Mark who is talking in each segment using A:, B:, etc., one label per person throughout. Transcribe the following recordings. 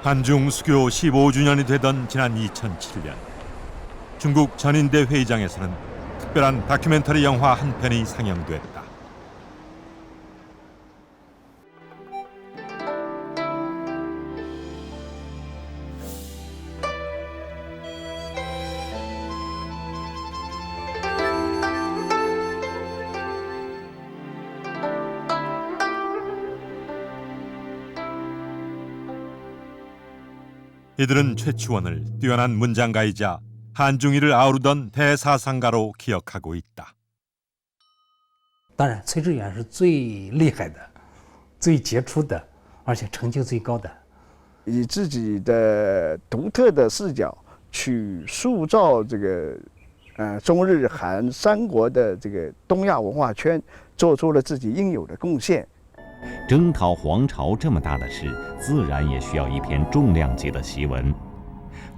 A: 한중 수교 15주년이 되던 지난 2007년 중국 전인대 회의장에서는 특별한 다큐멘터리 영화 한 편이 상영됐다. 이들은 최치원을 뛰어난 문장가이자 한중일을 아우르던 대사상가로 기억하고 있다.
B: 当然，崔致远是最厉害的、最杰出的，而且成就最高的。
C: 以自己的独特的视角去塑造这个中日韩三国的这个东亚文化圈，做出了自己应有的贡献。
D: 征讨皇朝这么大的事，自然也需要一篇重量级的檄文。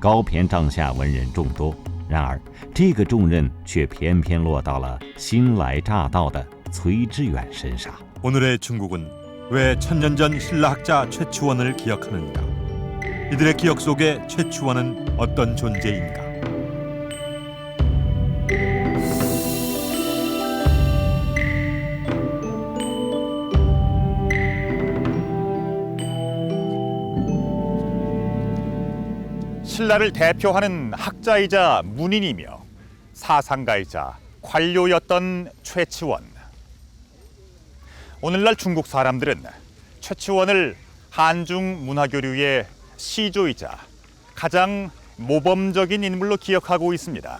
D: 高骈帐下文人众多，然而这个重任却偏偏落到了新来乍到的崔致远身上。
A: 오늘의 중국은 왜 천년 전 신라학자 최치원을 기억하는가? 이들의 기억 속에 최치원은 어떤 존재인가?
E: 신라를 대표하는 학자이자 문인이며 사상가이자 관료였던 최치원. 오늘날 중국 사람들은 최치원을 한중 문화교류의 시조이자 가장 모범적인 인물로 기억하고 있습니다.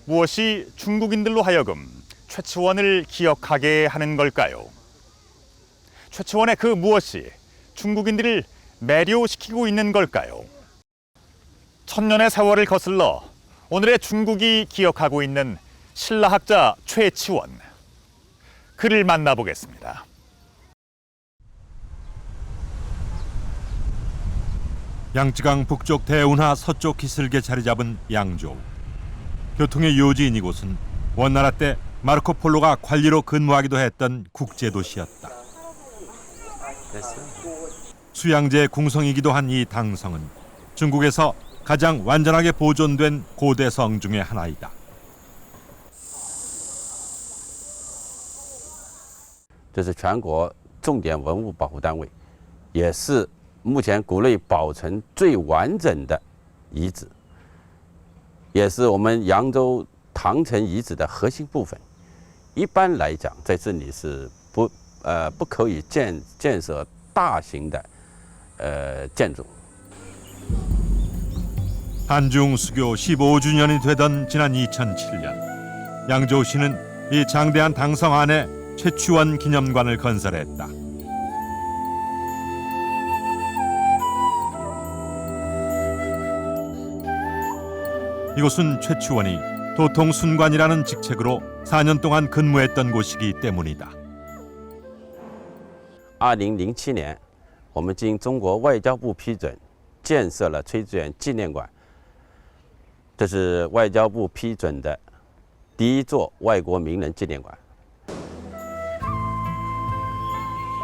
E: 무엇이 중국인들로 하여금 최치원을 기억하게 하는 걸까요? 최치원의 그 무엇이 중국인들을 매료시키고 있는 걸까요? 천년의 세월을 거슬러 오늘의 중국이 기억하고 있는 신라학자 최치원. 그를 만나보겠습니다.
A: 양쯔강 북쪽 대운하 서쪽 기슭에 자리 잡은 양조. 교통의 요지인 이곳은 원나라 때 마르코폴로가 관리로 근무하기도 했던 국제도시였다. 수양제의 궁성이기도 한 이 당성은 중국에서 가장 완전하게 보존된 고대 성 중의 하나이다.
F: 这是全国重点文物保护单位，也是目前国内保存最完整的遗址，也是我们扬州唐城遗址的核心部分。一般来讲，在这里是不可以建设大型的建筑。
A: 한중 수교 15주년이 되던 지난 2007년 양조시는 이 장대한 당성 안에 최치원 기념관을 건설했다. 이곳은 최치원이 도통순관이라는 직책으로 4년 동안 근무했던 곳이기 때문이다.
F: 2007年，我们经中国外交部批准，建设了崔致远纪念馆。这是外交部批准的第一座外国名人纪念馆。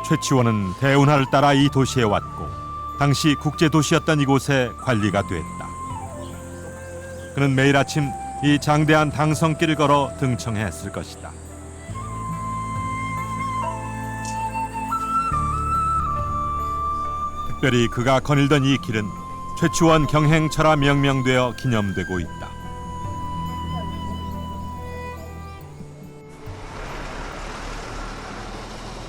A: 최치원은 대운하를 따라 이 도시에 왔고 당시 국제도시였던 이곳에 관리가 됐다. 그는 매일 아침 이 장대한 당성길을 걸어 등청했을 것이다. 특별히 그가 거닐던 이 길은 최치원 경행처라 명명되어 기념되고 있다.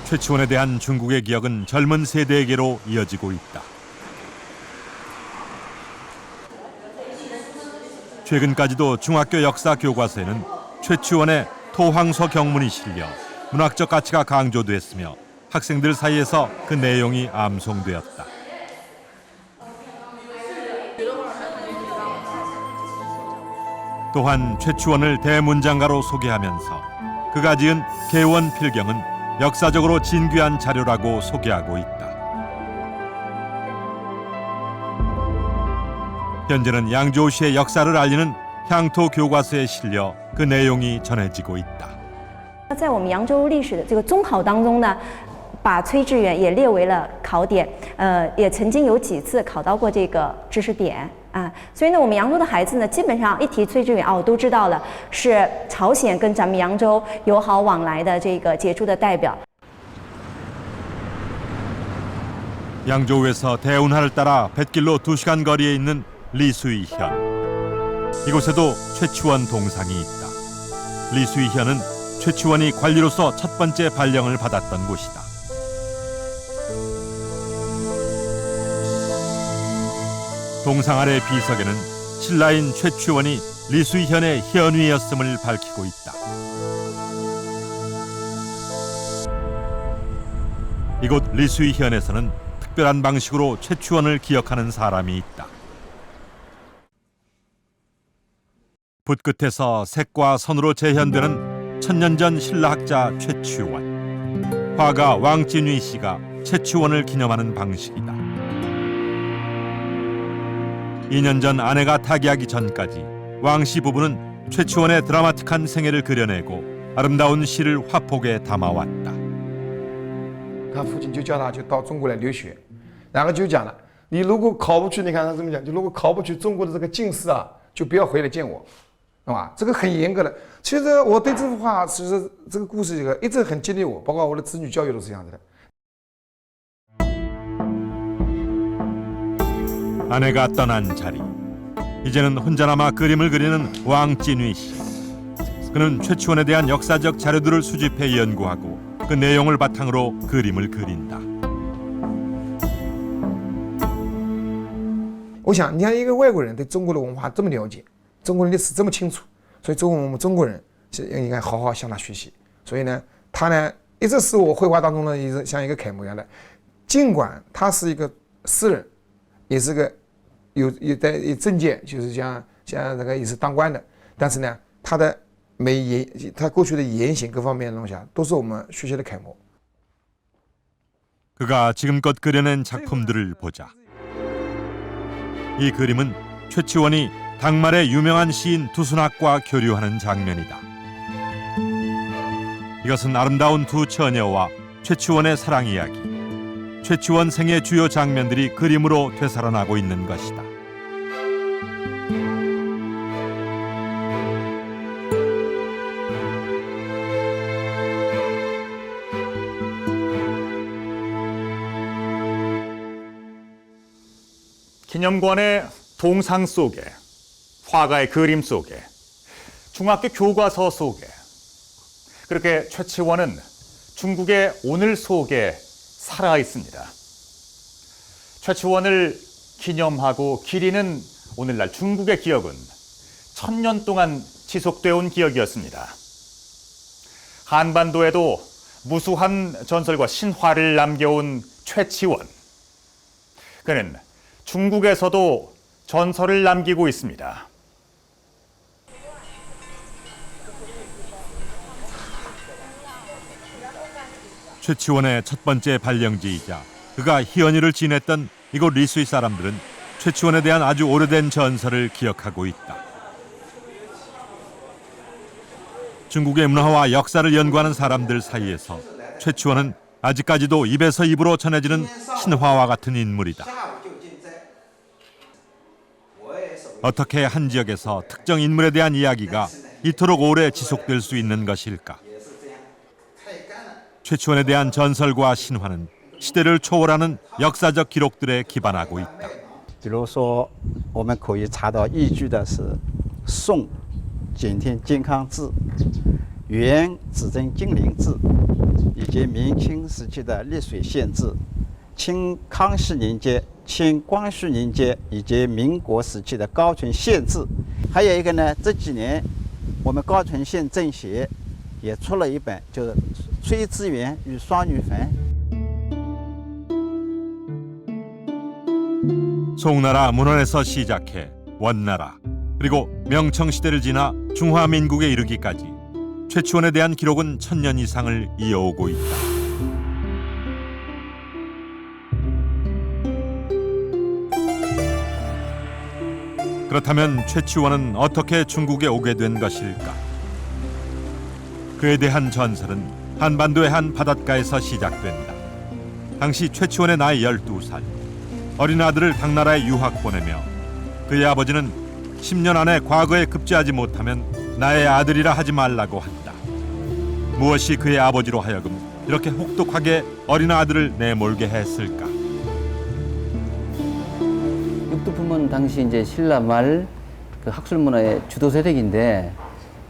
A: 최치원에 대한 중국의 기억은 젊은 세대에게로 이어지고 있다. 최근까지도 중학교 역사 교과서에는 최치원의 토황서 경문이 실려 문학적 가치가 강조됐으며 학생들 사이에서 그 내용이 암송되었다. 또한 최치원을 대문장가로 소개하면서 그가 지은 개원 필경은 역사적으로 진귀한 자료라고 소개하고 있다. 현재는 양조시의 역사를 알리는 향토 교과서에 실려 그 내용이 전해지고 있다.
G: 在我们扬州历史的这个宗考当中呢，把崔致远也列为了考点，也曾经有几次考到过这个知识点啊。所以呢，我们扬州的孩子呢，基本上一提崔致远哦，都知道了，是朝鲜跟咱们扬州友好往来的这个杰出的代表。
A: 양조에서 대운하를 따라 뱃길로 2시간 거리에 있는 리수이현. 이곳에도 최치원 동상이 있다. 리수이현은 최치원이 관리로서 첫 번째 발령을 받았던 곳이다. 동상 아래 비석에는 신라인 최치원이 리수이현의 현위였음을 밝히고 있다. 이곳 리수이현에서는 특별한 방식으로 최치원을 기억하는 사람이 있다. 붓 끝에서 색과 선으로 재현되는 천년 전 신라학자 최치원. 화가 왕진휘 씨가 최치원을 기념하는 방식이다. 2년 전 아내가 타계하기 전까지 왕씨 부부는 최치원의 드라마틱한 생애를 그려내고 아름다운 시를 화폭에 담아왔다.
H: 他父亲就叫他就到中国来留学，然后就讲了，你如果考不去，你看他这么讲，就如果考不去中国的这个进士啊，就不要回来见我，是吧？这个很严格的。其实我对这幅画，其实这个故事这个一直很激励我，包括我的子女教育都是这样子的。
A: 아내가 떠난 자리. 이제는 혼자 남아 그림을 그리는 왕진휘 씨. 그는 최치원에 대한 역사적 자료들을 수집해 연구하고 그 내용을 바탕으로 그림을 그린다.
H: 我想，你看一个外国人对中国的文化这么了解，中国的历史这么清楚，所以我们中国人是应该好好向他学习。所以呢，他呢一直是我绘画当中呢，一直像一个楷模一样的。尽管他是一个诗人，也是个有在政界，就是像这个也是当官的，但是呢，他的他过去的言行各方面的东西啊，都是我们学习的楷模。
A: 그가 지금껏 그려낸 작품들을 보자. 이 그림은 최치원이 당말의 유명한 시인 두순학과 교류하는 장면이다. 이것은 아름다운 두 처녀와 최치원의 사랑 이야기, 최치원 생의 주요 장면들이 그림으로 되살아나고 있는 것이다.
E: 기념관의 동상 속에, 화가의 그림 속에, 중학교 교과서 속에, 그렇게 최치원은 중국의 오늘 속에 살아 있습니다. 최치원을 기념하고 기리는 오늘날 중국의 기억은 1000년 동안 지속되어 온 기억이었습니다. 한반도에도 무수한 전설과 신화를 남겨온 최치원. 그는 중국에서도 전설을 남기고 있습니다.
A: 최치원의 첫 번째 발령지이자 그가 희연이를 지냈던 이곳 리수이 사람들은 최치원에 대한 아주 오래된 전설을 기억하고 있다. 중국의 문화와 역사를 연구하는 사람들 사이에서 최치원은 아직까지도 입에서 입으로 전해지는 신화와 같은 인물이다. 어떻게 한 지역에서 특정 인물에 대한 이야기가 이토록 오래 지속될 수 있는 것일까? 최치원에 대한 전설과 신화는 시대를 초월하는 역사적 기록들에 기반하고 있다.
I: 比如说，我们可以查到依据的是宋景天健康志、元至真金陵志，以及明清时期的丽水县志、清康熙年间、清光绪年间以及民国时期的高淳县志。还有一个呢，这几年我们高淳县政协也出了一本，就是《崔致远与双女坟》。
A: 송나라 문헌에서 시작해 원나라 그리고 명청시대를 지나 중화민국에 이르기까지 최치원에 대한 기록은 1000년 이상을 이어오고 있다. 그렇다면 최치원은 어떻게 중국에 오게 된 것일까? 그에 대한 전설은 한반도의 한 바닷가에서 시작된다. 당시 최치원의 나이 12살. 어린 아들을 당나라에 유학 보내며 그의 아버지는 10년 안에 과거에 급제하지 못하면 나의 아들이라 하지 말라고 한다. 무엇이 그의 아버지로 하여금 이렇게 혹독하게 어린 아들을 내몰게 했을까?
J: 육두품은 당시 이제 신라 말 그 학술 문화의 주도 세력인데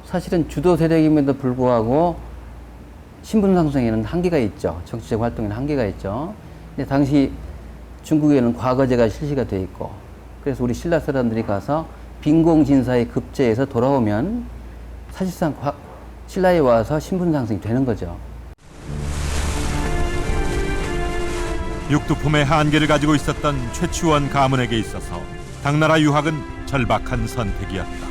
J: 사실은 주도 세력임에도 불구하고 신분 상승에는 한계가 있죠. 정치적 활동에는 한계가 있죠. 근데 당시 중국에는 과거제가 실시가 돼 있고 그래서 우리 신라 사람들이 가서 빈공진사에 급제해서 돌아오면 사실상 신라에 와서 신분 상승이 되는 거죠.
A: 육두품의 한계를 가지고 있었던 최치원 가문에게 있어서 당나라 유학은 절박한 선택이었다.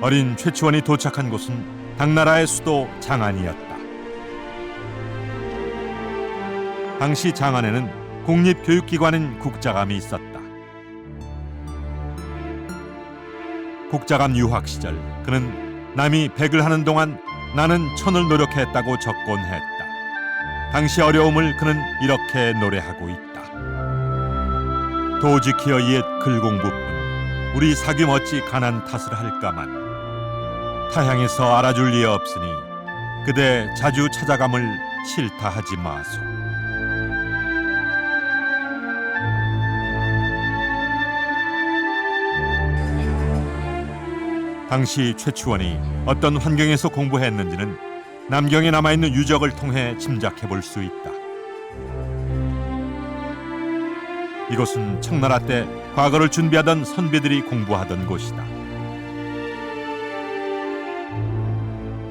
A: 어린 최치원이 도착한 곳은 당나라의 수도 장안이었다. 당시 장안에는 국립교육기관인 국자감이 있었다. 국자감 유학 시절 그는 남이 백을 하는 동안 나는 천을 노력했다고 적곤했다. 당시 어려움을 그는 이렇게 노래하고 있다. 도지키어 옛 글공부뿐 우리 사귐 어찌 가난 탓을 할까만 타향에서 알아줄 리 없으니 그대 자주 찾아감을 싫다 하지 마소. 당시 최치원이 어떤 환경에서 공부했는지는 남경에 남아있는 유적을 통해 짐작해 볼 수 있다. 이곳은 청나라 때 과거를 준비하던 선비들이 공부하던 곳이다.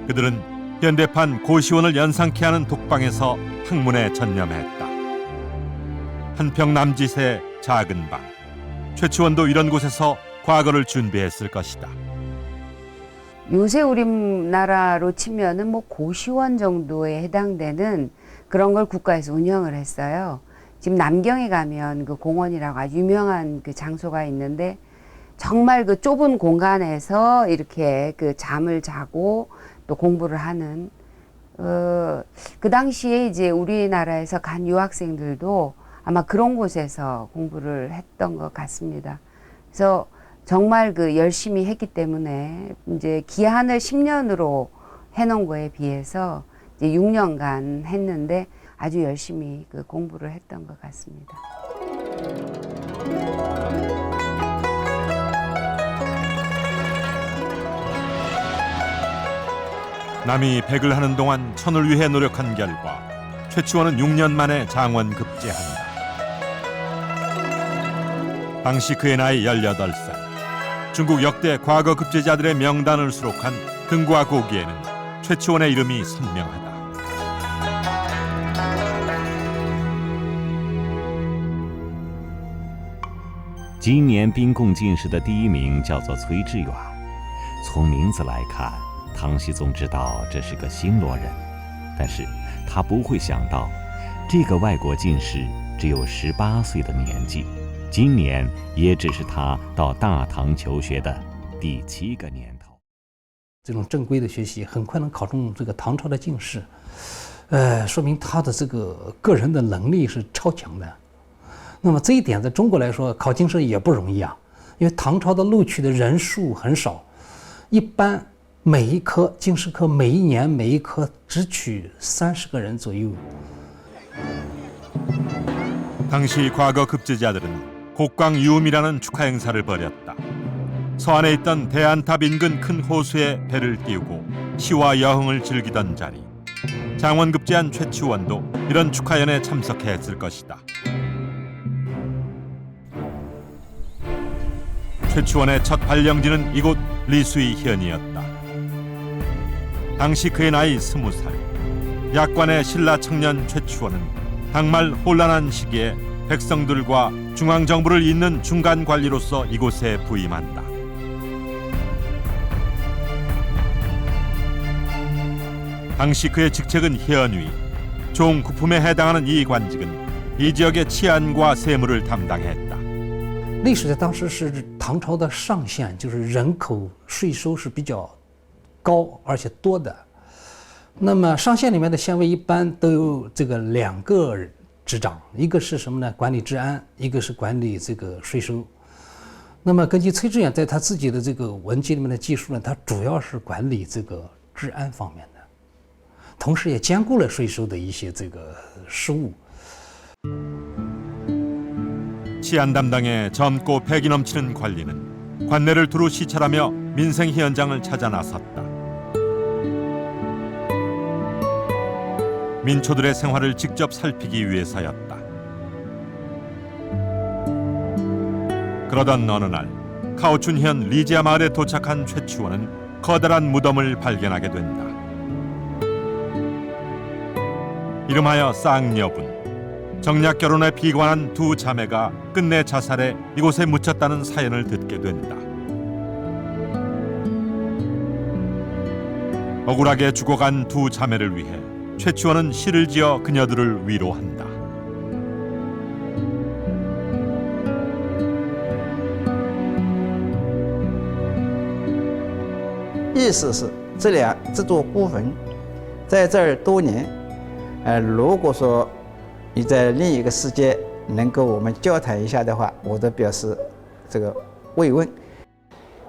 A: 그들은 현대판 고시원을 연상케 하는 독방에서 학문에 전념했다. 한평 남짓의 작은 방. 최치원도 이런 곳에서 과거를 준비했을 것이다.
K: 요새 우리나라로 치면은 뭐 고시원 정도에 해당되는 그런 걸 국가에서 운영을 했어요. 지금 남경에 가면 그 공원이라고 아주 유명한 그 장소가 있는데 정말 그 좁은 공간에서 이렇게 그 잠을 자고 또 공부를 하는 그 당시에 이제 우리나라에서 간 유학생들도 아마 그런 곳에서 공부를 했던 것 같습니다. 그래서 정말 그 열심히 했기 때문에 이제 기한을 10년으로 해놓은 거에 비해서 이제 6년간 했는데 아주 열심히 그 공부를 했던 것 같습니다.
A: 남이 백을 하는 동안 천을 위해 노력한 결과 최치원은 6년 만에 장원 급제한다. 당시 그의 나이 18살. 중국 역대 과거 급제자들의 명단을 수록한 등과 고기에는 최치원의 이름이 선명하다.
D: 今年宾贡进士的第1名叫做崔致远。从名字来看，唐僖宗知道这是个新罗人，但是他不会想到，这个外国进士只有18岁的年纪，今年也只是他到大唐求学的第7个年头。
B: 这种正规的学习很快能考中这个唐朝的进士，说明他的这个个人的能力是超强的。那么这一点在中国来说，考进士也不容易啊，因为唐朝的录取的人数很少，一般每一科进士科每一年每一科只取30个人左右。
A: 당시 과거 급제자들은 곡광유음이라는 축하 행사를 벌였다. 서안에 있던 대안탑 인근 큰 호수에 배를 띄우고 시와 여흥을 즐기던 자리. 장원 급제한 최치원도 이런 축하연에 참석했을 것이다. 최치원의 첫 발령지는 이곳 리수이현이었다. 당시 그의 나이 20살. 약관의 신라 청년 최치원은 당말 혼란한 시기에 백성들과 중앙정부를 잇는 중간 관리로서 이곳에 부임한다. 당시 그의 직책은 현위. 종국품에 해당하는 이 관직은 이 지역의 치안과 세무를 담당했다.
B: 历史在当时是唐朝的上限，就是人口税收是比较高而且多的。那么上县里面的县委一般都有这个2个职掌，一个是什么呢？管理治安，一个是管理这个税收。那么根据崔志远在他自己的这个文集里面的记述呢，他主要是管理这个治安方面的，同时也兼顾了税收的一些这个事务。
A: 치안 담당의 젊고 패기 넘치는 관리는 관내를 두루 시찰하며 민생 현장을 찾아 나섰다. 민초들의 생활을 직접 살피기 위해서였다. 그러던 어느 날 카오춘현 리지아 마을에 도착한 최치원은 커다란 무덤을 발견하게 된다. 이름하여 쌍여분. 정략 결혼에 비관한 두 자매가 끝내 자살해 이곳에 묻혔다는 사연을 듣게 된다. 억울하게 죽어간 두 자매를 위해 최치원은 시를 지어 그녀들을 위로한다.
I: 意思是这座孤坟在这儿多年，如果说你在另一个世界能够我们交谈一下的话，我都表示这个慰问。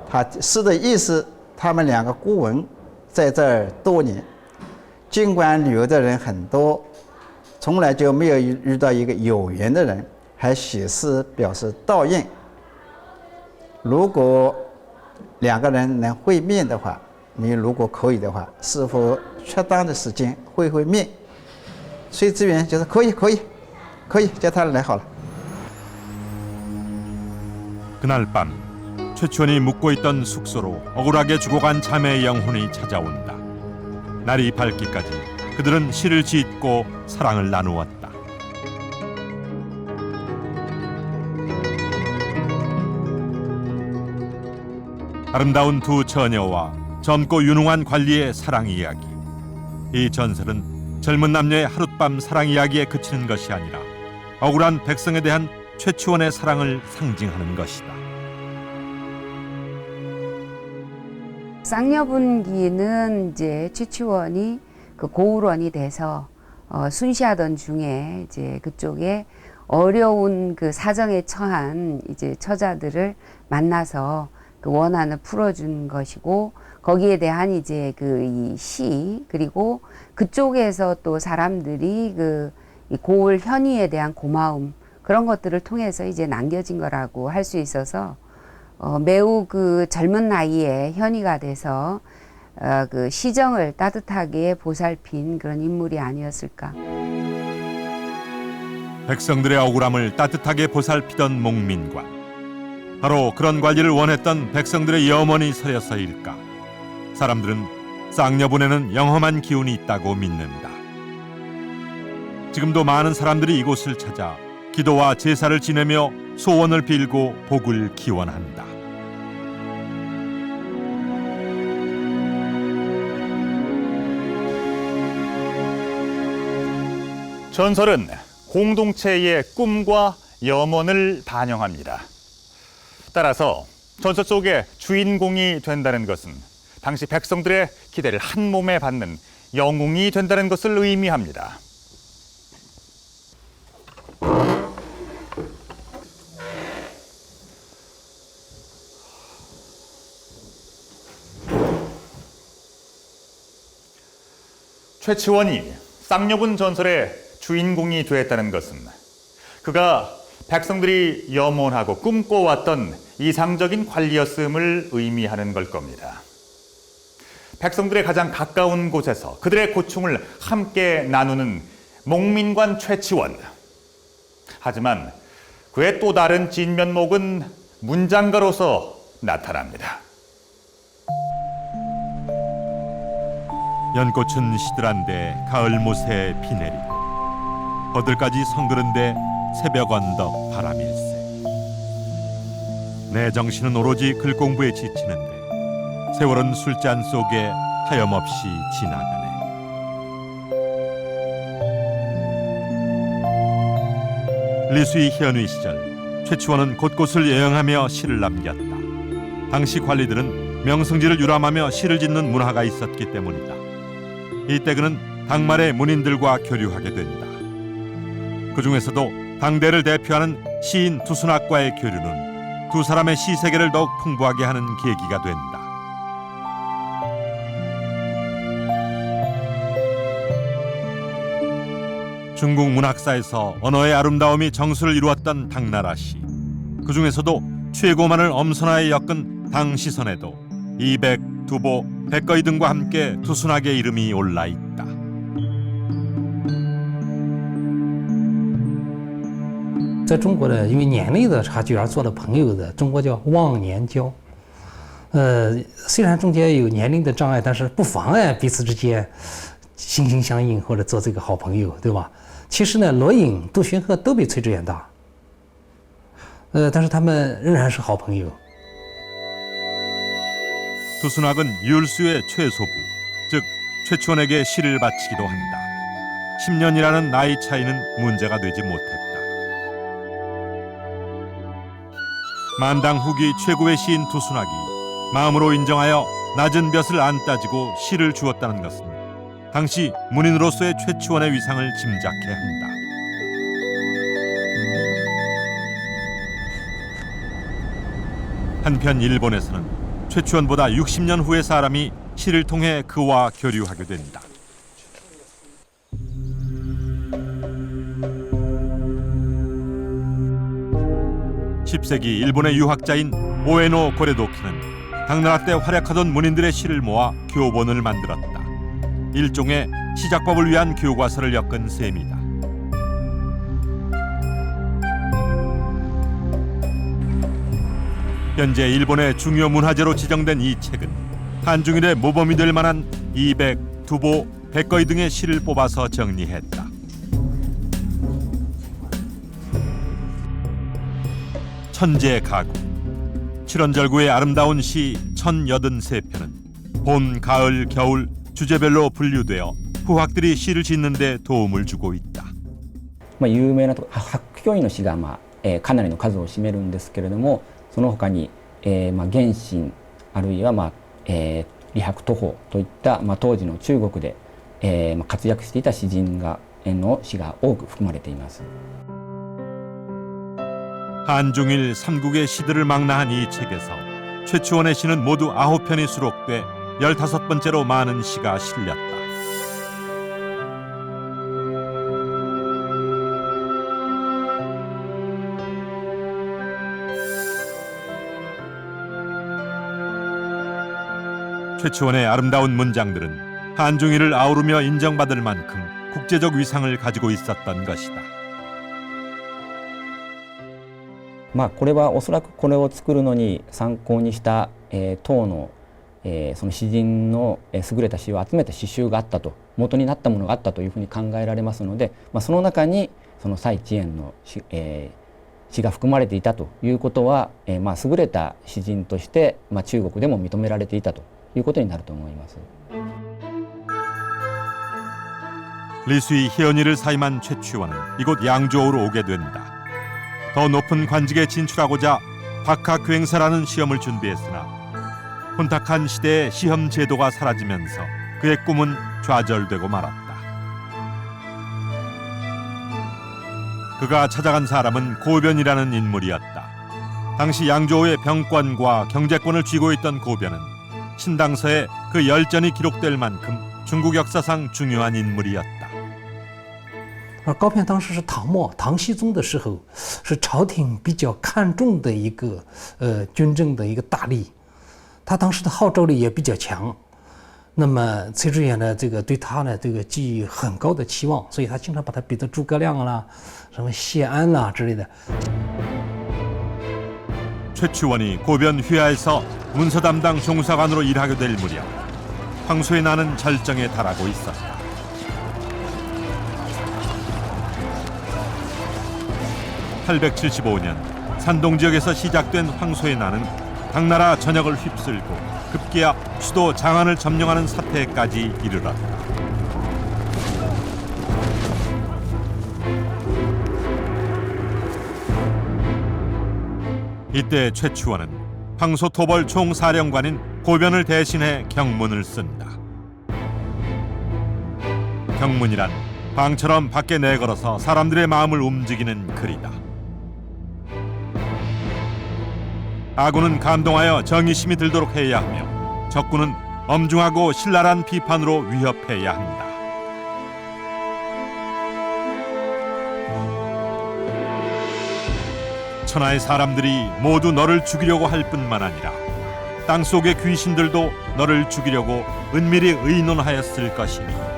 I: 他诗的意思，他们2个孤坟在这儿多年，尽管旅游的人很多，从来就没有遇到一个有缘的人，还写诗表示悼唁。如果2个人能会面的话，你如果可以的话，是否适当的时间会面？崔志远就是可以，叫他来好了。
A: 그날 밤 최치원이 묵고 있던 숙소로 억울하게 죽어간 자매의 영혼이 찾아온다. 날이 밝기까지 그들은 시를 짓고 사랑을 나누었다. 아름다운 두 처녀와 젊고 유능한 관리의 사랑 이야기. 이 전설은 젊은 남녀의 하룻밤 사랑 이야기에 그치는 것이 아니라 억울한 백성에 대한 최치원의 사랑을 상징하는 것이다.
K: 쌍여분기는 이제 최치원이 그 고을원이 돼서 순시하던 중에 이제 그쪽에 어려운 그 사정에 처한 이제 처자들을 만나서 그 원한을 풀어준 것이고, 거기에 대한 이제 그 이 시, 그리고 그쪽에서 또 사람들이 그 이 고을 현위에 대한 고마움, 그런 것들을 통해서 이제 남겨진 거라고 할 수 있어서 매우 그 젊은 나이에 현위가 돼서 그 시정을 따뜻하게 보살핀 그런 인물이 아니었을까.
A: 백성들의 억울함을 따뜻하게 보살피던 목민관. 바로 그런 관리를 원했던 백성들의 염원이 서려서일까. 사람들은 쌍여분에는 영험한 기운이 있다고 믿는다. 지금도 많은 사람들이 이곳을 찾아 기도와 제사를 지내며 소원을 빌고 복을 기원한다.
E: 전설은 공동체의 꿈과 염원을 반영합니다. 따라서 전설 속의 주인공이 된다는 것은 당시 백성들의 기대를 한 몸에 받는 영웅이 된다는 것을 의미합니다. 최치원이 쌍여분 전설의 주인공이 되었다는 것은 그가 백성들이 염원하고 꿈꿔왔던 이상적인 관리였음을 의미하는 걸 겁니다. 백성들의 가장 가까운 곳에서 그들의 고충을 함께 나누는 목민관 최치원. 하지만 그의 또 다른 진면목은 문장가로서 나타납니다.
A: 연꽃은 시들한데 가을 못에 비 내리고 버들까지 성그른데 새벽 언덕 바람일세. 내 정신은 오로지 글 공부에 지치는데 세월은 술잔 속에 하염없이 지나가네. 리수의 현위 시절 최치원은 곳곳을 여행하며 시를 남겼다. 당시 관리들은 명성지를 유람하며 시를 짓는 문화가 있었기 때문이다. 이때 그는 당말에 문인들과 교류하게 된다. 그 중에서도 당대를 대표하는 시인 두순학과의 교류는 두 사람의 시 세계를 더욱 풍부하게 하는 계기가 된다. 중국 문학사에서 언어의 아름다움이 정수를 이루었던 당나라 시. 그 중에서도 최고만을 엄선하에 엮은 당시선에도 이백, 두보, 백거이 등과 함께 두순학의 이름이 올라 있다.
B: 在中国的，因为年龄的差距而做了朋友的，中国叫忘年交。虽然中间有年龄的障碍，但是不妨碍彼此之间心心相印或者做这个好朋友，对吧？其实呢，罗隐、杜荀鹤都比崔致远大，但是他们仍然是好朋友。
A: 두순학은 율수의 최소부, 즉 최추원에게 시를 바치기도 한다. 10년이라는 나이 차이는 문제가 되지 못했다. 만당 후기 최고의 시인 두순학이 마음으로 인정하여 낮은 볕을 안 따지고 시를 주었다는 것은 당시 문인으로서의 최추원의 위상을 짐작케 한다. 한편 일본에서는 최추원보다 60년 후의 사람이 시를 통해 그와 교류하게 된다. 10세기 일본의 유학자인 오에노 고레도키는 당나라 때 활약하던 문인들의 시를 모아 교본을 만들었다. 일종의 시작법을 위한 교과서를 엮은 셈이다. 현재 일본의 중요 문화재로 지정된 이 책은 한중일의 모범이 될 만한 이백, 두보, 백거이 등의 시를 뽑아서 정리했다. 천재 가구, 칠원절구의 아름다운 시 1083편은 봄, 가을, 겨울 주제별로 분류되어 후학들이 시를 짓는 데 도움을 주고 있다.
L: 有名なとこ白居易の詩が、かなりの数を占めるんですけれども、その他に、元信あるいは、李白渡法といった、当時の中国で、活躍していた詩人の詩が多く含まれています。
A: 한중일 삼국의 시들을 망라한 이 책에서 최추원의 시는 모두 9편이 수록돼 15번째로 많은 시가 실렸다. 최추원의 아름다운 문장들은 한중일을 아우르며 인정받을 만큼 국제적 위상을 가지고 있었던 것이다.
L: これはおそらくこれを作るのに参考にした、唐の、その詩人の優れた詩を集めた詩集があったと、元になったものがあったというふうに考えられますので、その中にその蔡知燕の詩、詩が含まれていたということは、優れた詩人として、中国でも認められていたということになると思います。
A: 리수의 희연이를 사임한 최추원은 이곳 양조우로 오게 된다. 더 높은 관직에 진출하고자 박학교행사라는 시험을 준비했으나 혼탁한 시대의 시험 제도가 사라지면서 그의 꿈은 좌절되고 말았다. 그가 찾아간 사람은 고변이라는 인물이었다. 당시 양조우의 병권과 경제권을 쥐고 있던 고변은 신당서에 그 열전이 기록될 만큼 중국 역사상 중요한 인물이었다.
B: 而高骈当时是唐末唐僖宗的时候，是朝廷比较看重的一个军政的一个大吏，他当时的号召力也比较强。那么崔致远呢，这个对他呢，这个寄予很高的期望，所以他经常把他比作诸葛亮啦、什么谢安啦之类的。
A: 최추원이 고변 휘하에서 문서 담당 종사관으로 일하게 될 무렵 황소의 나는 절정에 달하고 있었다. 875년 산동 지역에서 시작된 황소의 난은 당나라 전역을 휩쓸고 급기야 수도 장안을 점령하는 사태까지 이르렀다. 이때 최추원은 황소 토벌 총사령관인 고변을 대신해 경문을 쓴다. 경문이란 방처럼 밖에 내걸어서 사람들의 마음을 움직이는 글이다. 아군은 감동하여 정의심이 들도록 해야 하며 적군은 엄중하고 신랄한 비판으로 위협해야 한다. 천하의 사람들이 모두 너를 죽이려고 할 뿐만 아니라 땅속의 귀신들도 너를 죽이려고 은밀히 의논하였을 것이니.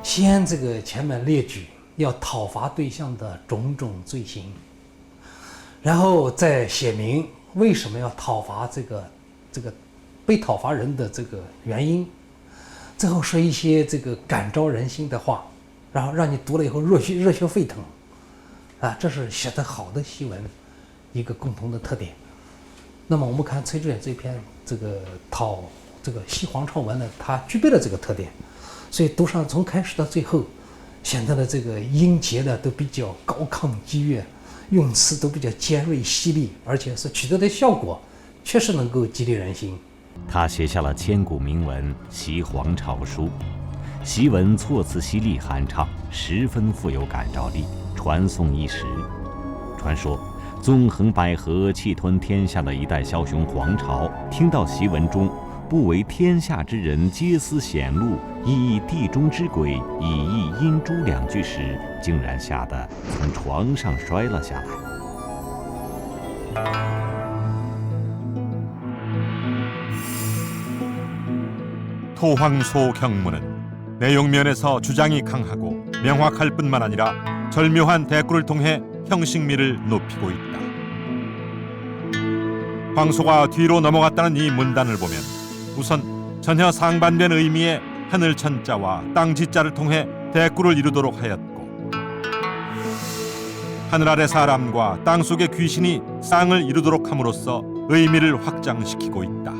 B: 先这个前面列举要讨伐对象的种种罪行，然后再写明为什么要讨伐这个被讨伐人的这个原因，最后说一些这个感召人心的话，然后让你读了以后热血沸腾，啊，这是写得好的檄文一个共同的特点。那么我们看崔致远这篇这个西黄巢文呢，它具备了这个特点，所以读上从开始到最后，显得的这个音节呢都比较高亢激越，用词都比较尖锐犀利，而且是取得的效果确实能够激励人心。
D: 他写下了千古名文《西黄巢书》，檄文措辞犀利酣畅，十分富有感召力，传颂一时。传说纵横捭阖、气吞天下的一代枭雄黄巢，听到檄文中“不为天下之人皆思显露，亦以地中之鬼，以益阴诸”两句时，竟然吓得从床上摔了下来。
A: 토황소 경문은 내용면에서 주장이 강하고 명확할 뿐만 아니라 절묘한 대꾸를 통해 형식미를 높이고 있다. 황소가 뒤로 넘어갔다는 이 문단을 보면 우선 전혀 상반된 의미의 하늘천자와 땅지자를 통해 대꾸를 이루도록 하였고, 하늘 아래 사람과 땅속의 귀신이 쌍을 이루도록 함으로써 의미를 확장시키고 있다.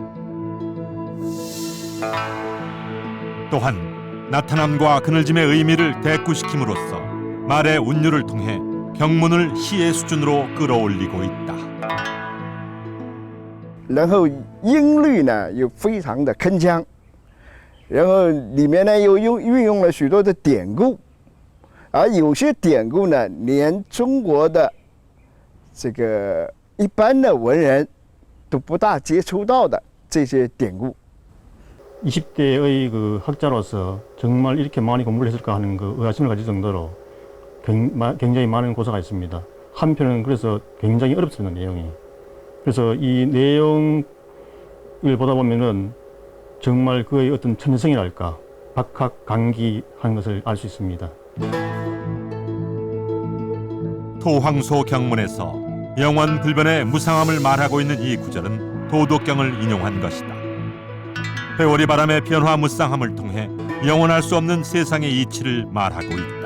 A: 또한 나타남과 그늘짐의 의미를 대꾸시킴으로써 말의 운율을 통해 경문을 시의 수준으로 끌어올리고 있다.
C: 然后音律呢又非常的铿锵，然后里面呢又运用了许多的典故，而有些典故呢连中国的这个一般的文人都不大接触到的这些典故。
M: 20대의 그 학자로서 정말 이렇게 많이 공부를 했을까 하는 그 의아심을 가질 정도로 굉장히 많은 고사가 있습니다. 한편은 그래서 굉장히 어렵습니다, 내용이. 그래서 이 내용을 보다 보면은 정말 그의 어떤 천성이랄까 박학강기한 것을 알 수 있습니다.
A: 토황소 경문에서 영원 불변의 무상함을 말하고 있는 이 구절은 도덕경을 인용한 것이다. 회오리 바람의 변화 무쌍함을 통해 영원할 수 없는 세상의 이치를 말하고 있다.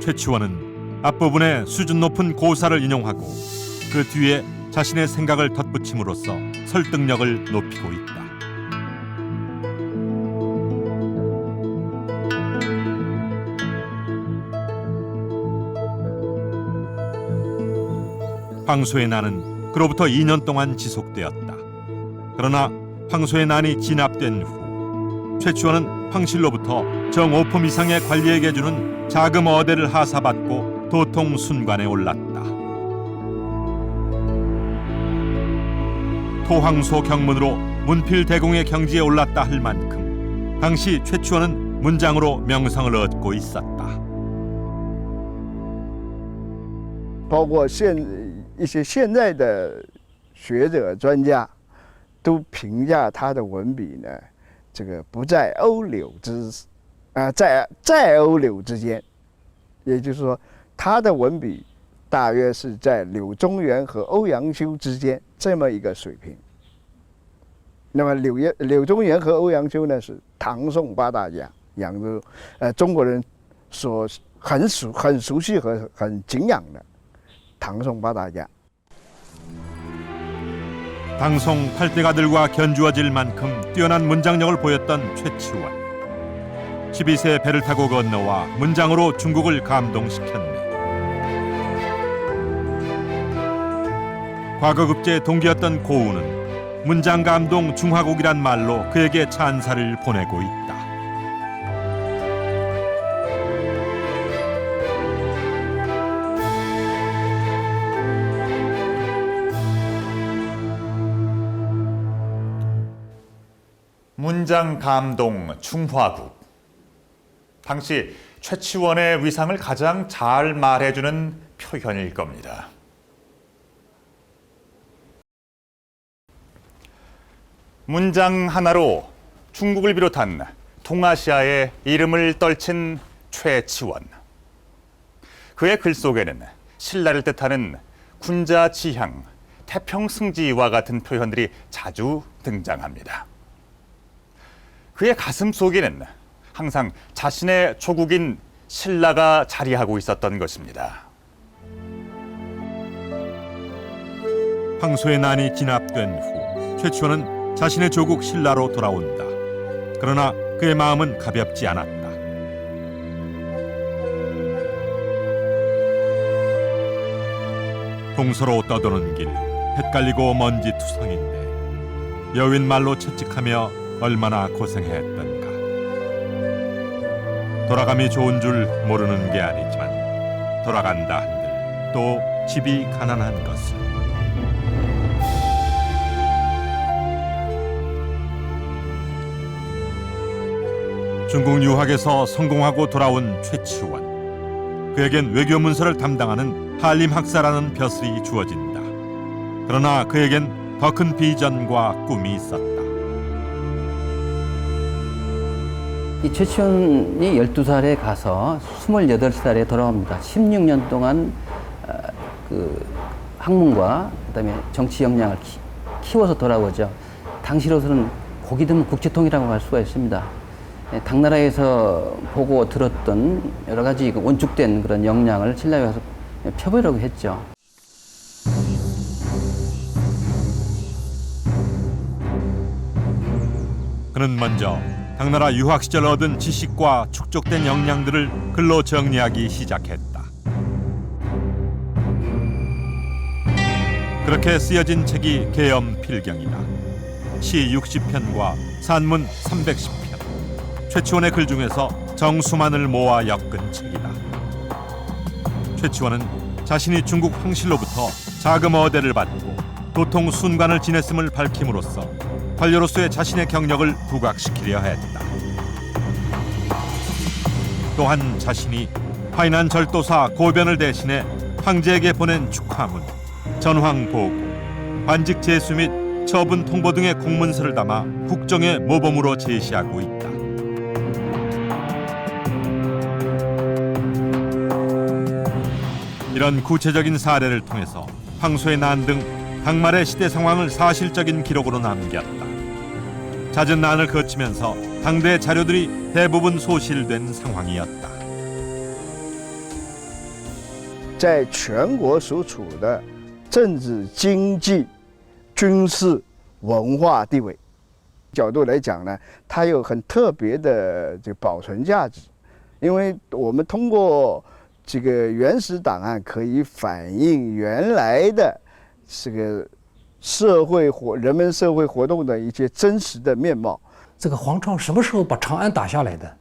A: 최치원은 앞부분에 수준 높은 고사를 인용하고 그 뒤에 자신의 생각을 덧붙임으로써 설득력을 높이고 있다. 황소의 난은 그로부터 2년 동안 지속되었다. 그러나 황소의 난이 진압된 후 최치원은 황실로부터 정오품 이상의 관리에게 주는 자금 어대를 하사받고 도통 순관에 올랐다. 토황소 경문으로 문필대공의 경지에 올랐다 할 만큼 당시 최치원은 문장으로 명성을 얻고 있었다.
C: 包括一些现在的学者专家都评价他的文笔呢，这个不在欧柳在欧柳之间，也就是说，他的文笔大约是在柳宗元和欧阳修之间这么一个水平。那么柳宗元和欧阳修呢是唐宋八大家，扬州中国人所很熟悉和很敬仰的。 당송 바다자.
A: 당송 8대가들과 견주어질 만큼 뛰어난 문장력을 보였던 최치원. 12세 배를 타고 건너와 문장으로 중국을 감동시켰네. 과거 급제 동기였던 고우는 문장감동 중화국이란 말로 그에게 찬사를 보내고 있다.
E: 문장감동 중화국. 당시 최치원의 위상을 가장 잘 말해주는 표현일 겁니다. 문장 하나로 중국을 비롯한 동아시아의 이름을 떨친 최치원. 그의 글 속에는 신라를 뜻하는 군자지향, 태평승지와 같은 표현들이 자주 등장합니다. 그의 가슴 속에는 항상 자신의 조국인 신라가 자리하고 있었던 것입니다.
A: 황소의 난이 진압된 후 최치원은 자신의 조국 신라로 돌아온다. 그러나 그의 마음은 가볍지 않았다. 동서로 떠도는 길, 헷갈리고 먼지투성인데 여윈 말로 채찍하며 얼마나 고생했던가. 돌아감이 좋은 줄 모르는 게 아니지만 돌아간다 한들 또 집이 가난한 것을. 중국 유학에서 성공하고 돌아온 최치원. 그에겐 외교 문서를 담당하는 한림 학사라는 벼슬이 주어진다. 그러나 그에겐 더 큰 비전과 꿈이 있었다.
J: 이 최치원이 12살에 가서 28살에 돌아옵니다. 16년 동안 그 학문과 그다음에 정치 역량을 키워서 돌아오죠. 당시로서는 고기 드문 국제통이라고 할 수가 있습니다. 당나라에서 보고 들었던 여러 가지 원축된 그런 역량을 신라에 와서 펴보려고 했죠.
A: 그는 먼저 당나라 유학 시절 얻은 지식과 축적된 역량들을 글로 정리하기 시작했다. 그렇게 쓰여진 책이 계엄필경이다. 시 60편과 산문 310편. 최치원의 글 중에서 정수만을 모아 엮은 책이다. 최치원은 자신이 중국 황실로부터 자금 어대를 받고 도통 순관을 지냈음을 밝힘으로써 관료로서의 자신의 경력을 부각시키려 했다. 또한 자신이 화인한 절도사 고변을 대신해 황제에게 보낸 축하문, 전황보고, 관직 제수 및 처분 통보 등의 공문서를 담아 국정의 모범으로 제시하고 있다. 이런 구체적인 사례를 통해서 황소의 난 등 당말의 시대 상황을 사실적인 기록으로 남겼다. 잦은 난을 거치면서 당대 자료들이 대부분 소실된 상황이었다.
C: 在全国所处的政治、经济、军事、文化地位角度来讲呢，它有很特别的这个保存价值，因为我们通过这个原始档案可以反映原来的这个人们社会活动的一些真实的面貌。
B: 这个黄巢什么时候把长安打下来的？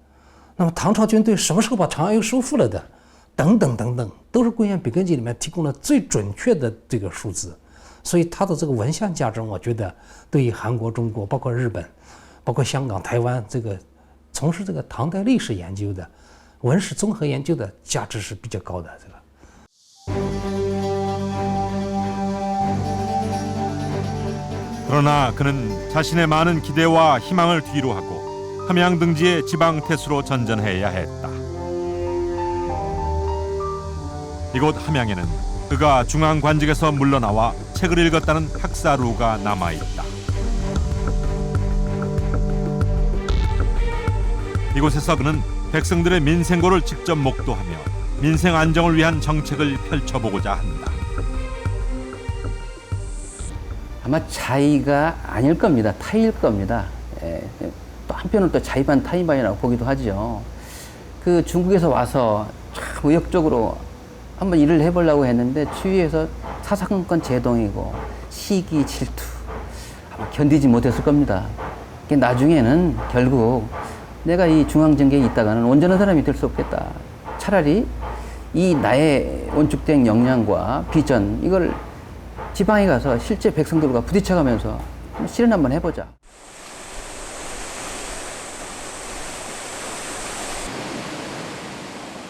B: 那么唐朝军队什么时候把长安又收复了的？等等等等，都是《贵阳笔根记》里面提供了最准确的这个数字，所以它的这个文献价值，我觉得对于韩国、中国，包括日本、包括香港、台湾这个从事这个唐代历史研究的、文史综合研究的价值是比较高的。这个。
A: 그러나 그는 자신의 많은 기대와 희망을 뒤로 하고 함양 등지의 지방 태수로 전전해야 했다. 이곳 함양에는 그가 중앙 관직에서 물러나와 책을 읽었다는 학사루가 남아있다. 이곳에서 그는 백성들의 민생고를 직접 목도하며 민생 안정을 위한 정책을 펼쳐보고자 한다.
J: 아마 자의가 아닐 겁니다. 타의일 겁니다. 또 한편으로 또 자의 반 타의 반이라고 보기도 하죠. 그 중국에서 와서 참 의욕적으로 한번 일을 해보려고 했는데 추위에서 사사건건 제동이고 시기 질투 아마 견디지 못했을 겁니다. 나중에는 결국 내가 이 중앙정계에 있다가는 온전한 사람이 될 수 없겠다. 차라리 이 나의 원축된 역량과 비전 이걸 지방에 가서 실제 백성들과 부딪혀가면서 실현 한번 해보자.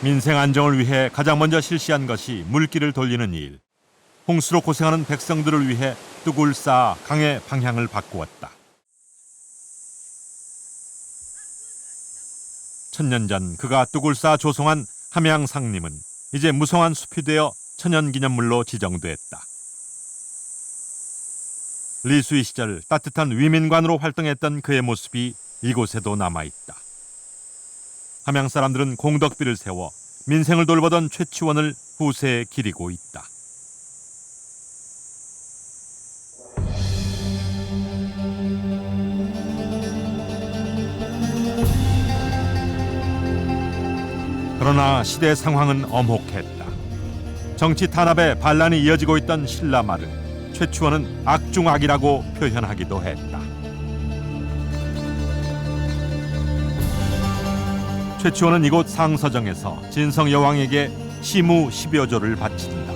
A: 민생 안정을 위해 가장 먼저 실시한 것이 물길을 돌리는 일. 홍수로 고생하는 백성들을 위해 뚝을 쌓아 강의 방향을 바꾸었다. 천년 전 그가 뚝을 쌓아 조성한 함양상림은 이제 무성한 숲이 되어 천연기념물로 지정됐다. 리수의 시절 따뜻한 위민관으로 활동했던 그의 모습이 이곳에도 남아있다. 함양 사람들은 공덕비를 세워 민생을 돌보던 최치원을 후세에 기리고 있다. 그러나 시대 상황은 엄혹했다. 정치 탄압의 반란이 이어지고 있던 신라말을 최치원은 악중악이라고 표현하기도 했다. 최치원은 이곳 상서정에서 진성 여왕에게 시무 10여 조를 바친다.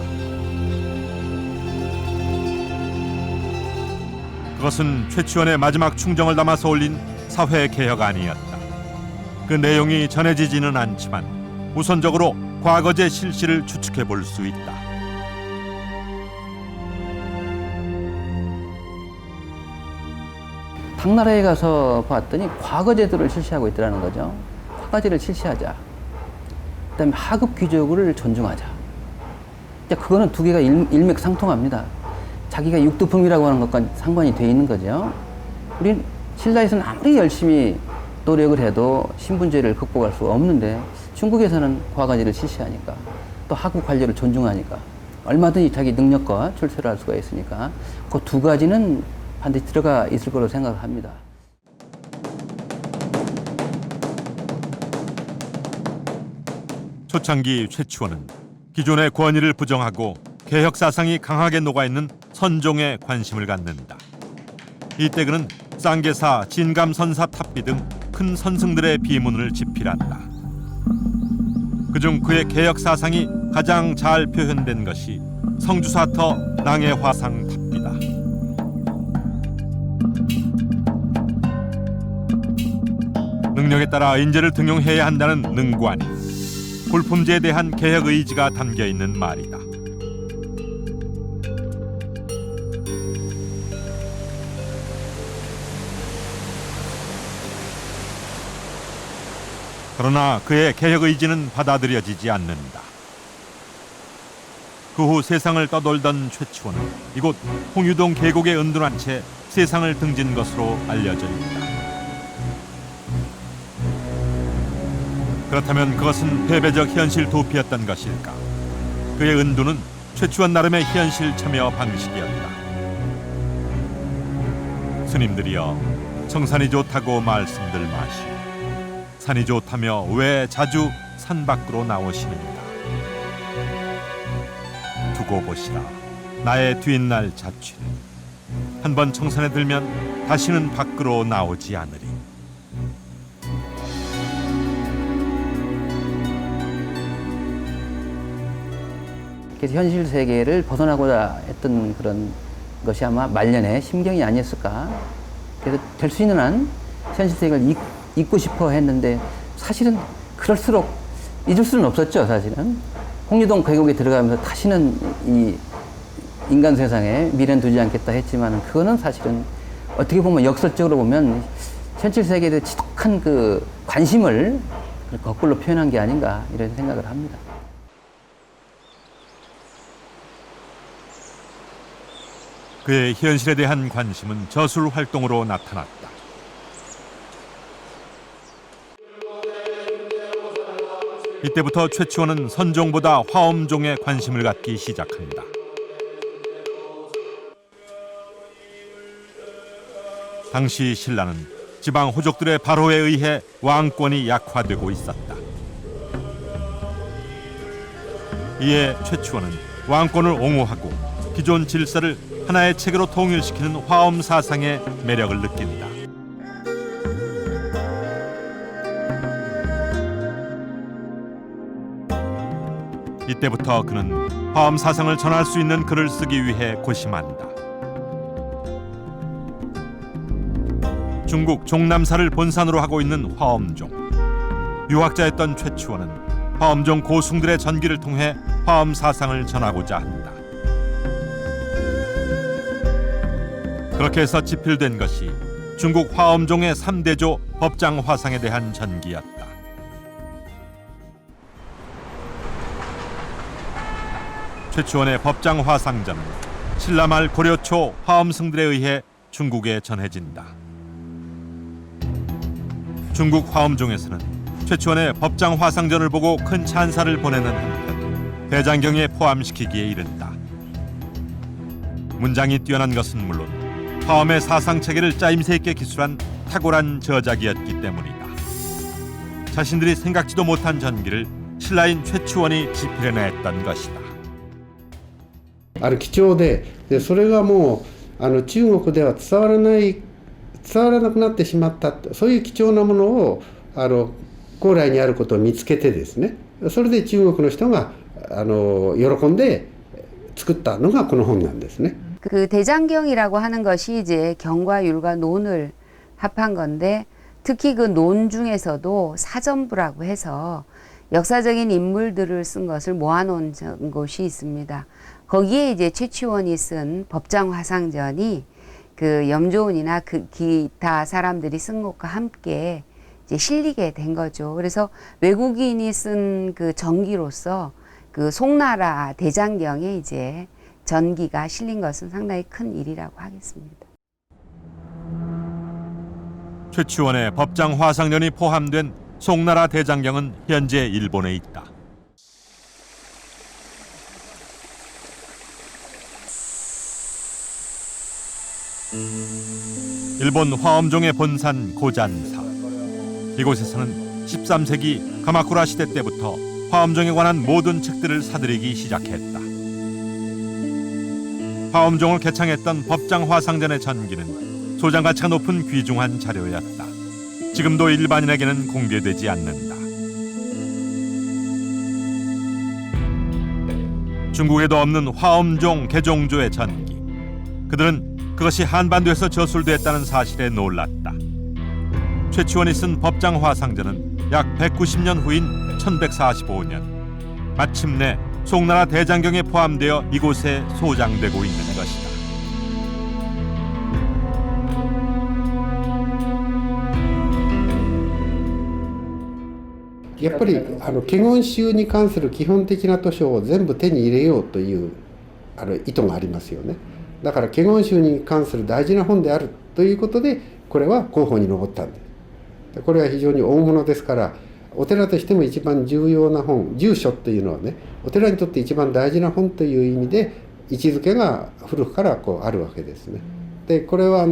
A: 그것은 최치원의 마지막 충정을 담아서 올린 사회개혁안이었다. 그 내용이 전해지지는 않지만 우선적으로 과거제 실시를 추측해 볼 수 있다.
J: 당나라에 가서 봤더니 과거제도를 실시하고 있더라는 거죠. 화가제를 실시하자. 그다음에 하급 귀족을 존중하자. 그거는 두 개가 일맥상통합니다. 자기가 육두품이라고 하는 것과 상관이 돼 있는 거죠. 우리 신라에서는 아무리 열심히 노력을 해도 신분제를 극복할 수 없는데 중국에서는 과거제를 실시하니까 또 하급 관료를 존중하니까 얼마든지 자기 능력과 출세를 할 수가 있으니까 그 두 가지는 반드시 들어가 있을 거로 생각을 합니다.
A: 초창기 최치원은 기존의 권위를 부정하고 개혁 사상이 강하게 녹아있는 선종에 관심을 갖는다. 이때 그는 쌍계사, 진감선사 탑비 등 큰 선승들의 비문을 집필한다. 그중 그의 개혁 사상이 가장 잘 표현된 것이 성주사터 낭해화상 탑비다. 능력에 따라 인재를 등용해야 한다는 능관이 골품제에 대한 개혁 의지가 담겨 있는 말이다. 그러나 그의 개혁 의지는 받아들여지지 않는다. 그 후 세상을 떠돌던 최치원은 이곳 홍유동 계곡에 은둔한 채 세상을 등진 것으로 알려져 있다. 그렇다면 그것은 패배적 현실 도피였던 것일까? 그의 은둔은 최치원 나름의 현실 참여 방식이었다. 스님들이여, 청산이 좋다고 말씀들 마시오. 산이 좋다며 왜 자주 산 밖으로 나오시는가? 두고 보시라, 나의 뒷날 자취를. 한번 청산에 들면 다시는 밖으로 나오지 않으리.
J: 그래서 현실 세계를 벗어나고자 했던 그런 것이 아마 말년의 심경이 아니었을까. 그래서 될 수 있는 한 현실 세계를 잊고 싶어 했는데 사실은 그럴수록 잊을 수는 없었죠. 사실은 홍유동 계곡에 들어가면서 다시는 이 인간 세상에 미련 두지 않겠다 했지만 그거는 사실은 어떻게 보면 역설적으로 보면 현실 세계에 대해 지독한 그 관심을 거꾸로 표현한 게 아닌가 이런 생각을 합니다.
A: 그의 현실에 대한 관심은 저술 활동으로 나타났다. 이때부터 최치원은 선종보다 화엄종에 관심을 갖기 시작한다. 당시 신라는 지방 호족들의 발호에 의해 왕권이 약화되고 있었다. 이에 최치원은 왕권을 옹호하고 기존 질서를 하나의 체계로 통일시키는 화엄 사상의 매력을 느낀다. 이때부터 그는 화엄 사상을 전할 수 있는 글을 쓰기 위해 고심한다. 중국 종남사를 본산으로 하고 있는 화엄종. 유학자였던 최치원은 화엄종 고승들의 전기를 통해 화엄 사상을 전하고자 한다. 그렇게 해서 집필된 것이 중국 화엄종의 3대조 법장 화상에 대한 전기였다. 최치원의 법장 화상전은 신라말 고려초 화엄승들에 의해 중국에 전해진다. 중국 화엄종에서는 최치원의 법장 화상전을 보고 큰 찬사를 보내는 한편 대장경에 포함시키기에 이른다. 문장이 뛰어난 것은 물론 화엄의 사상 체계를 짜임새 있게 기술한 탁월한 저작이었기 때문이다. 자신들이 생각지도 못한 전기를 신라인 최치원이 집필해냈던 것이다.
N: 貴重で、それがもう中国では伝わらなくなってしまった、そういう貴重なものを高麗にあることを見つけてですね、それで中国の人が喜んで作ったのがこの本なんですね。
K: 그 대장경이라고 하는 것이 이제 경과 율과 논을 합한 건데, 특히 그 논 중에서도 사전부라고 해서 역사적인 인물들을 쓴 것을 모아놓은 곳이 있습니다. 거기에 이제 최치원이 쓴 법장 화상전이 그 염조운이나 그 기타 사람들이 쓴 것과 함께 이제 실리게 된 거죠. 그래서 외국인이 쓴 그 전기로서 그 송나라 대장경에 이제 전기가 실린 것은 상당히 큰 일이라고 하겠습니다.
A: 최치원의 법장 화상전이 포함된 송나라 대장경은 현재 일본에 있다. 일본 화엄종의 본산 고잔사. 이곳에서는 13세기 가마쿠라 시대 때부터 화엄종에 관한 모든 책들을 사들이기 시작했다. 화엄종을 개창했던 법장 화상전의 전기는 소장 가치가 높은 귀중한 자료였다. 지금도 일반인에게는 공개되지 않는다. 중국에도 없는 화엄종 개종조의 전기. 그들은 그것이 한반도에서 저술됐다는 사실에 놀랐다. 최치원이 쓴 법장 화상전은 약 190년 후인 1145년 마침내 송나라 대장경에 포함되어 이곳에 소장되고 있는 것이다.
N: やっぱり華厳宗に関する基本的な図書を全部手に入れようという意図がありますよね。だから華厳宗に関する大事な本であるということでこれは候補に上ったんです。これは非常に大物ですから、お寺としても一番重要な本、住書というのはね、お寺にとって一番大事な本という意味で位置づけが古くからあるわけですね。でこれは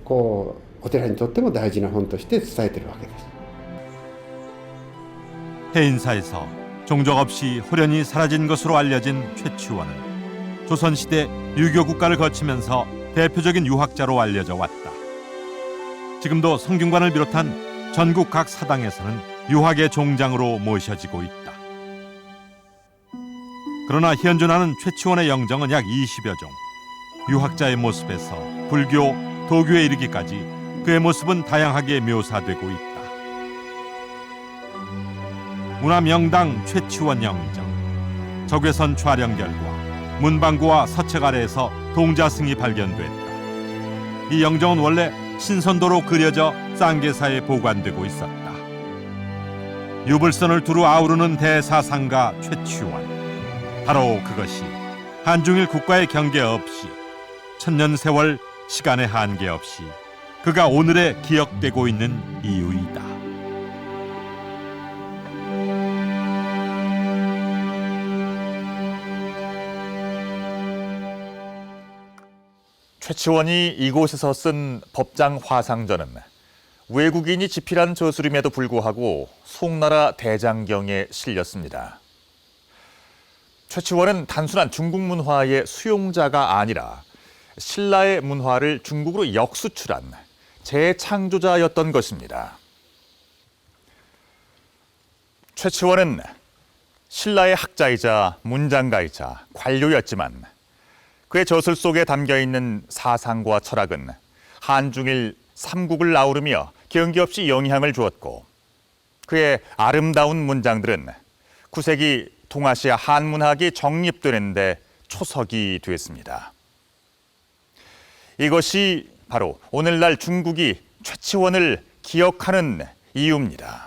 N: お寺にとっても大事な本として伝えてるわけです。
A: 해인사에서 종족 없이 호련히 사라진 것으로 알려진 최치원은 조선시대 유교 국가를 거치면서 대표적인 유학자로 알려져 왔다. 지금도 성균관을 비롯한 전국 각 사당에서는 유학의 종장으로 모셔지고 있다. 그러나 현존하는 최치원의 영정은 약 20여 종. 유학자의 모습에서 불교, 도교에 이르기까지 그의 모습은 다양하게 묘사되고 있다. 문화명당 최치원 영정. 적외선 촬영 결과 문방구와 서책 아래에서 동자승이 발견됐다. 이 영정은 원래 신선도로 그려져 쌍계사에 보관되고 있었다. 유불선을 두루 아우르는 대사상가 최치원. 바로 그것이 한중일 국가의 경계 없이 천년 세월 시간의 한계 없이 그가 오늘에 기억되고 있는 이유이다.
E: 최치원이 이곳에서 쓴 법장 화상전은 외국인이 집필한 저술임에도 불구하고 송나라 대장경에 실렸습니다. 최치원은 단순한 중국 문화의 수용자가 아니라 신라의 문화를 중국으로 역수출한 재창조자였던 것입니다. 최치원은 신라의 학자이자 문장가이자 관료였지만 그의 저술 속에 담겨있는 사상과 철학은 한중일 삼국을 아우르며 경계 없이 영향을 주었고 그의 아름다운 문장들은 9세기 동아시아 한문학이 정립되는 데 초석이 됐습니다. 이것이 바로 오늘날 중국이 최치원을 기억하는 이유입니다.